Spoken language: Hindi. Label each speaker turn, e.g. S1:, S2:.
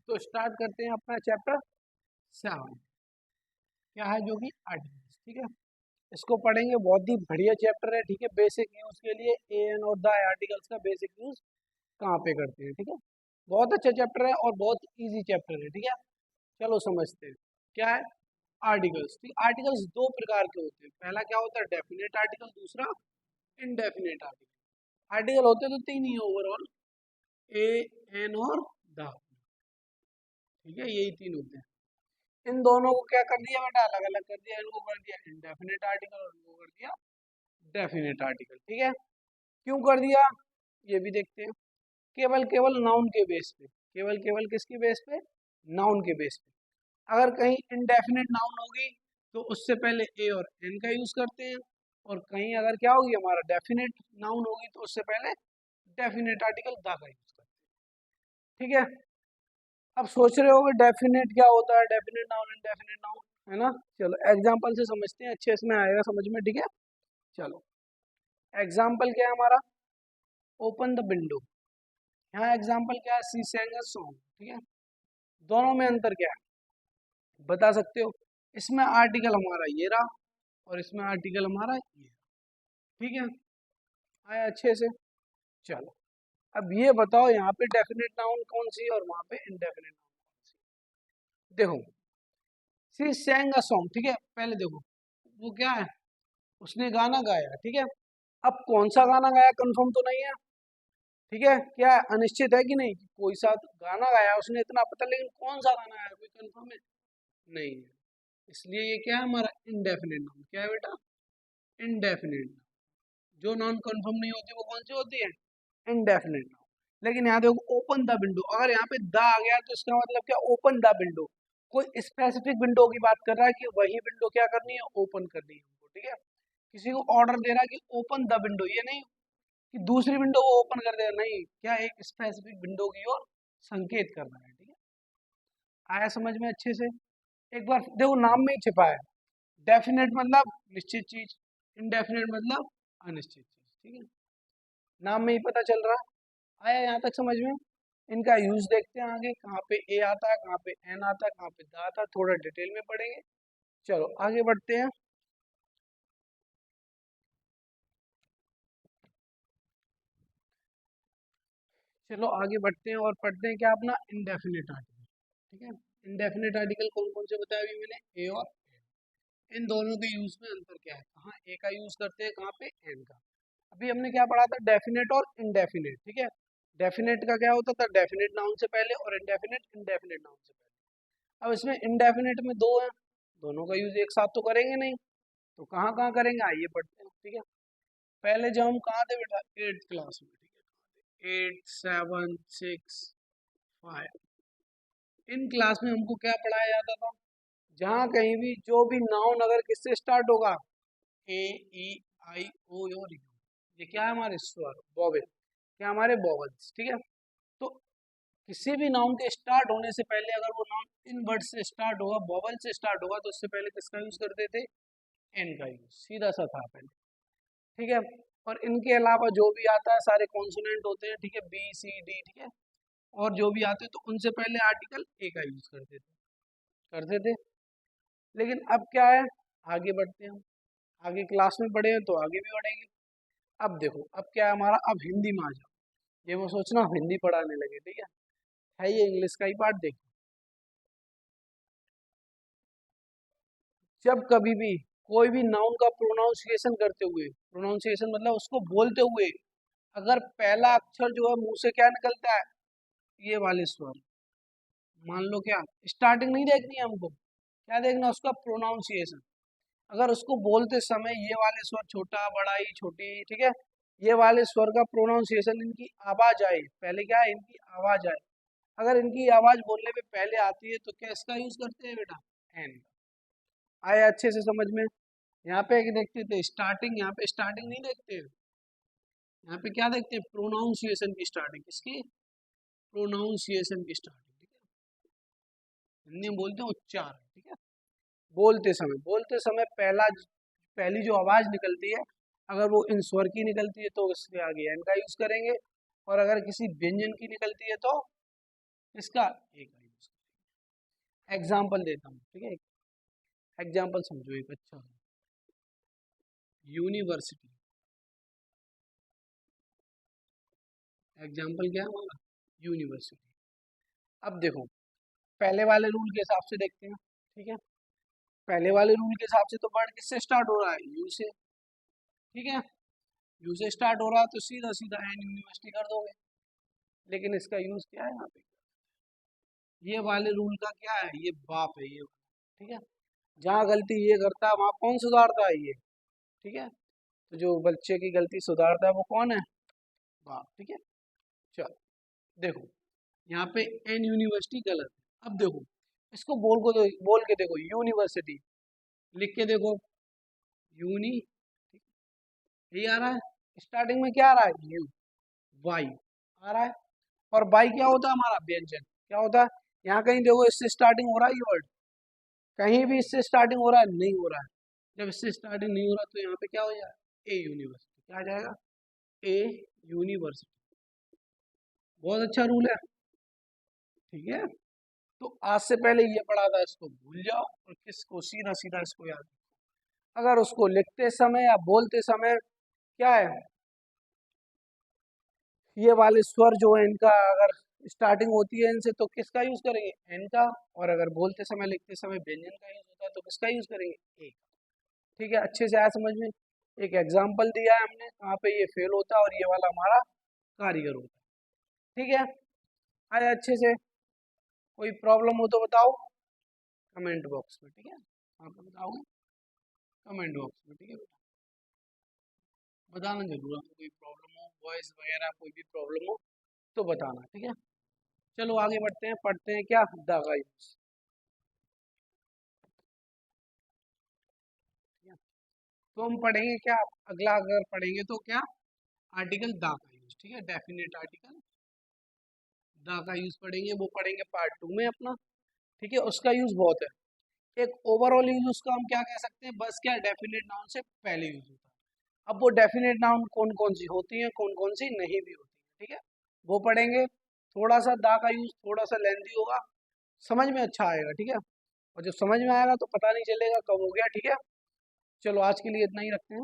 S1: तो स्टार्ट करते हैं अपना चैप्टर 7, क्या है जो कि आर्टिकल्स। ठीक है, इसको पढ़ेंगे, बहुत ही बढ़िया चैप्टर है। ठीक है, बेसिक यूज के लिए ए एन और द आर्टिकल्स का बेसिक यूज कहाँ पे करते हैं। ठीक है, बहुत अच्छा चैप्टर है और बहुत इजी चैप्टर है। ठीक है, चलो समझते हैं क्या है आर्टिकल्स। ठीक, आर्टिकल्स दो प्रकार के होते हैं। पहला क्या होता है डेफिनेट आर्टिकल, दूसरा इनडेफिनेट आर्टिकल। आर्टिकल होते तो तीन ही ओवरऑल, ए एन और द। ठीक है, यही तीन होते हैं। इन दोनों को क्या कर दिया बेटा, अलग अलग कर दिया। इनको कर दिया इनडेफिनेट आर्टिकल और इनको कर दिया डेफिनेट आर्टिकल। ठीक है, क्यों कर दिया ये भी देखते हैं। केवल केवल नाउन के बेस पे, केवल केवल किसके बेस पे, नाउन के बेस पे। अगर कहीं इनडेफिनेट नाउन होगी तो उससे पहले ए और एन का यूज करते हैं, और कहीं अगर क्या होगी हमारा डेफिनेट नाउन होगी तो उससे पहले डेफिनेट आर्टिकल द का यूज करते हैं। ठीक है, अब सोच रहे होगे डेफिनेट क्या होता है, डेफिनेट नाउन इनडेफिनेट नाउन, है ना। चलो एग्जांपल से समझते हैं, अच्छे से में आएगा समझ में। ठीक है, चलो एग्जांपल क्या है हमारा, ओपन द विंडो। यहाँ एग्जांपल क्या है, सी सेंग अ सॉन्ग। ठीक है, दोनों में अंतर क्या है बता सकते हो। इसमें आर्टिकल हमारा ये रहा और इसमें आर्टिकल हमारा ये। ठीक है, आया अच्छे से। चलो अब ये बताओ यहाँ पे डेफिनेट नाउन कौन सी और वहां पे इनडेफिनेट नाउन कौन सी। देखो सी सेंग अ सॉन्ग। ठीक है, पहले देखो वो क्या है, उसने गाना गाया। ठीक है, अब कौन सा गाना गाया कंफर्म तो नहीं है। ठीक है, क्या है, अनिश्चित है कि नहीं, कोई सा गाना गाया उसने इतना पता, लेकिन कौन सा गाना गाया कोई कंफर्म है नहीं है। इसलिए ये क्या है हमारा इनडेफिनेट नाउन। क्या है बेटा, इनडेफिनेट। जो नॉन कंफर्म नहीं होती वो कौन सी होती है, इनडेफिनेट नाउन। लेकिन यहाँ देखो ओपन द विंडो, अगर यहाँ पे द आ गया तो इसका मतलब क्या, ओपन द विंडो। कोई स्पेसिफिक विंडो की बात कर रहा है कि वही विंडो क्या करनी है, ओपन करनी है हमको। ठीक है, किसी को ऑर्डर दे रहा है कि ओपन द विंडो, ये नहीं कि दूसरी विंडो वो ओपन कर देगा, नहीं, क्या एक स्पेसिफिक विंडो की ओर संकेत कर रहा है। ठीक है, आया समझ में अच्छे से। एक बार देखो नाम में ही छिपा है, डेफिनेट मतलब निश्चित चीज, इनडेफिनेट मतलब अनिश्चित चीज। ठीक है, नाम में ही पता चल रहा है। आया यहाँ तक समझ में। इनका यूज देखते हैं आगे, कहाँ पे ए आता है, कहाँ पे एन आता है, कहाँ पे द आता है, थोड़ा डिटेल में पढ़ेंगे। चलो आगे बढ़ते हैं। चलो आगे बढ़ते हैं और पढ़ते हैं क्या अपना इनडेफिनेट आर्टिकल। ठीक है, इनडेफिनेट आर्टिकल कौन कौन से बताया अभी मैंने, ए और एन। इन दोनों के यूज में अंतर क्या है, कहाँ ए का यूज करते हैं, कहाँ पे एन का। अभी हमने क्या पढ़ा था, डेफिनेट और इनडेफिनेट। ठीक है, डेफिनेट का क्या होता था, डेफिनेट नाउन से पहले, और इनडेफिनेट इनडेफिनेट नाउन से पहले। अब इसमें इनडेफिनेट में दो है, दोनों का यूज एक साथ तो करेंगे नहीं, तो कहाँ कहाँ करेंगे आइए पढ़ते हैं। ठीक है, पहले जब हम कहाँ थे बेटा, 8th क्लास में। ठीक है, 8 7 6 5, इन क्लास में हमको क्या पढ़ाया जाता था, जहाँ कहीं भी जो भी नाउन अगर किससे स्टार्ट होगा, ए ई आई ओ और यू, ये क्या है हमारे स्वर वॉवेल, क्या हमारे वॉवेल्स। ठीक है, तो किसी भी नाउन के स्टार्ट होने से पहले अगर वो नाउन इन वर्ड से स्टार्ट होगा, वॉवेल से स्टार्ट होगा, तो उससे पहले किसका यूज करते थे, एन का यूज, सीधा सा था पहले। ठीक है, और इनके अलावा जो भी आता है सारे कॉन्सोनेंट होते हैं। ठीक है, बी सी डी। ठीक है, और जो भी आते हैं तो उनसे पहले आर्टिकल ए का यूज करते थे। लेकिन अब क्या है, आगे बढ़ते हैं हम, आगे क्लास में पढ़े हैं तो आगे भी बढ़ेंगे। अब देखो अब क्या है हमारा, अब हिंदी में आ जाओ। ये वो सोचना हिंदी पढ़ाने लगे, ठीक है ये इंग्लिश का ही पार्ट। देखो जब कभी भी कोई भी नाउन का प्रोनाउंसिएशन करते हुए, प्रोनाउंसिएशन मतलब उसको बोलते हुए, अगर पहला अक्षर जो है मुंह से क्या निकलता है, ये वाले स्वर, मान लो क्या, स्टार्टिंग नहीं देखनी है हमको, क्या देखना उसका प्रोनाउंसिएशन। अगर उसको बोलते समय ये वाले स्वर, छोटा बड़ा ही छोटी, ठीक है, ये वाले स्वर का प्रोनाउंसिएशन, इनकी आवाज आए पहले, क्या है इनकी आवाज आए, अगर इनकी आवाज बोलने में पहले आती है तो क्या इसका यूज करते हैं बेटा, एन। आया अच्छे से समझ में। यहाँ पे एक देखते थे स्टार्टिंग, यहाँ पे स्टार्टिंग नहीं देखते हैं, यहाँ पे क्या देखते हैं, प्रोनाउंसिएशन की स्टार्टिंग, किसकी, प्रोनाउंसिएशन की स्टार्टिंग। ठीक है, हिंदी में बोलते हैं उच्चारण। ठीक है, बोलते समय पहला, पहली जो आवाज निकलती है, अगर वो इन स्वर की निकलती है तो इसके आगे एन का यूज करेंगे, और अगर किसी व्यंजन की निकलती है तो इसका ए का यूज एग्जाम्पल देता हूँ, ठीक है। एग्जाम्पल समझो एक अच्छा यूनिवर्सिटी। एग्जाम्पल क्या है हमारा? यूनिवर्सिटी। अब देखो, पहले वाले रूल के हिसाब से देखते हैं, ठीक है। पहले वाले रूल के हिसाब से तो वर्ड किससे स्टार्ट हो रहा है? यू से, ठीक है। यू से स्टार्ट हो रहा है तो सीधा सीधा एन यूनिवर्सिटी कर दोगे। लेकिन इसका यूज क्या है यहाँ पे? ये वाले रूल का क्या है? ये बाप है ये, ठीक है। जहाँ गलती ये करता है वहाँ कौन सुधारता है? ये, ठीक है। तो जो बच्चे की गलती सुधारता है वो कौन है? बाप, ठीक है। चलो देखो, यहाँ पे एन यूनिवर्सिटी गलत है। अब देखो, इसको बोल के देखो यूनिवर्सिटी, लिख के देखो यूनी, यही आ रहा है। स्टार्टिंग में क्या आ रहा है? यू, वाई आ रहा है। और बाई क्या होता है हमारा? व्यंजन। क्या होता है? यहाँ कहीं देखो इससे स्टार्टिंग हो रहा है ये वर्ड, कहीं भी इससे स्टार्टिंग हो रहा है? नहीं हो रहा है। जब इससे स्टार्टिंग नहीं हो रहा तो यहाँ पे क्या हो जाएगा? ए यूनिवर्सिटी। क्या आ जाएगा? ए यूनिवर्सिटी। बहुत अच्छा रूल है, ठीक है। तो आज से पहले ये पढ़ा था इसको भूल जाओ और किसको सीधा सीधा इसको याद रखो। अगर उसको लिखते समय या बोलते समय क्या है, ये वाले स्वर जो है इनका अगर स्टार्टिंग होती है इनसे तो किसका यूज करेंगे? एन का। और अगर बोलते समय लिखते समय व्यंजन का यूज होता है तो किसका यूज करेंगे? ए का। ठीक है, अच्छे से आया समझ में? एक एग्जाम्पल दिया है हमने कहाँ पे ये फेल होता है और ये वाला हमारा कारीगर होता है, ठीक है। आया अच्छे से? कोई प्रॉब्लम हो तो बताओ कमेंट बॉक्स में, ठीक है। आप बताओगे कमेंट बॉक्स में, ठीक है बेटा। बताना जरूर, आपको कोई प्रॉब्लम हो, वॉइस वगैरह कोई भी प्रॉब्लम हो तो बताना, ठीक है। चलो आगे बढ़ते हैं, पढ़ते हैं क्या? द का यूज, ठीक है। तो हम पढ़ेंगे क्या अगला? अगर पढ़ेंगे तो क्या? आर्टिकल द का यूज, ठीक है। डेफिनेट आर्टिकल द का यूज पढ़ेंगे, वो पढ़ेंगे पार्ट 2 में अपना, ठीक है। उसका यूज बहुत है। एक ओवरऑल यूज उसका हम क्या कह सकते हैं? बस क्या, डेफिनेट नाउन से पहले यूज होता है। अब वो डेफिनेट नाउन कौन कौन सी होती हैं, कौन कौन सी नहीं भी होती है, ठीक है, वो पढ़ेंगे। थोड़ा सा दा का यूज थोड़ा सा लेंथी होगा, समझ में अच्छा आएगा, ठीक है। और जब समझ में आएगा तो पता नहीं चलेगा कब हो गया, ठीक है। चलो आज के लिए इतना ही रखते हैं।